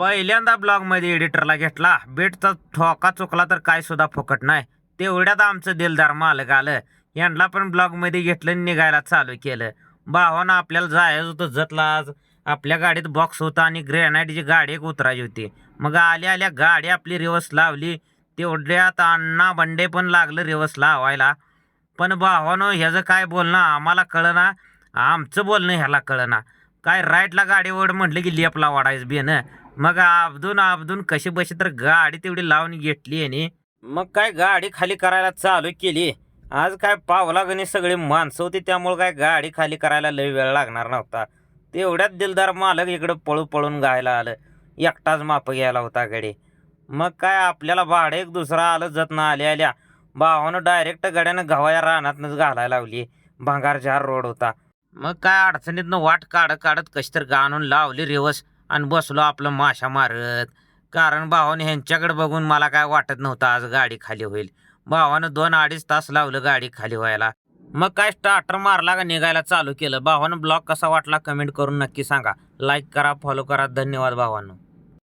पहिल्यांदा ब्लॉगमध्ये एडिटरला घेतला. बेटचा ठोका चुकला तर काय सुद्धा फुकट नाही. तेवढ्यात आमचं दिलदार मालक आलं. यांना पण ब्लॉगमध्ये घेतलं आणि निघायला चालू केलं. भावानं आपल्याला जायचं होतं जतला आज. आपल्या गाडीत बॉक्स होता आणि ग्रॅनाईटची गाडी एक उतरायची होती. मग आल्या आल्या गाडी आपली रिवर्स लावली. तेवढ्यात अण्णा बंडे पण लागलं रिवर्स लावायला. पण भावानं ह्याचं काय बोलणं आम्हाला कळना, आमचं बोलणं ह्याला कळना. काय राईटला गाडी ओढ म्हटलं की लेपला वाढायचं बेनं. मग आपदून कशी बशी तर गाडी तेवढी लावून घेतली आणि मग काय गाडी खाली करायला चालू केली. आज काय पावला गणी सगळी माणसं होती त्यामुळे काय गाडी खाली करायला लय वेळ लागणार नव्हता. तेवढ्यात दिलदार मालक इकडं पळून गायला आलं. एकटाच माप घ्यायला होता गडी. मग काय आपल्याला भाडं एक दुसरा आलं जत ना आल्या भावानं डायरेक्ट गड्यानं गव्हाया रानातनंच घालायला लावली. भांगारझार रोड होता. मग काय अडचणीतनं वाट काढत कशी तर गाणून लावली रिवर्स आणि बसलो आपलं माशा मारत. कारण भावाने ह्यांच्याकडे बघून मला काय वाटत नव्हतं आज गाडी खाली होईल. भावानं 2-2.5 तास लावलं गाडी खाली व्हायला. मग काय स्टार्टर मारला का निघायला चालू केलं. भावानं ब्लॉग कसा वाटला कमेंट करून नक्की सांगा. लाईक करा, फॉलो करा. धन्यवाद भावांनो.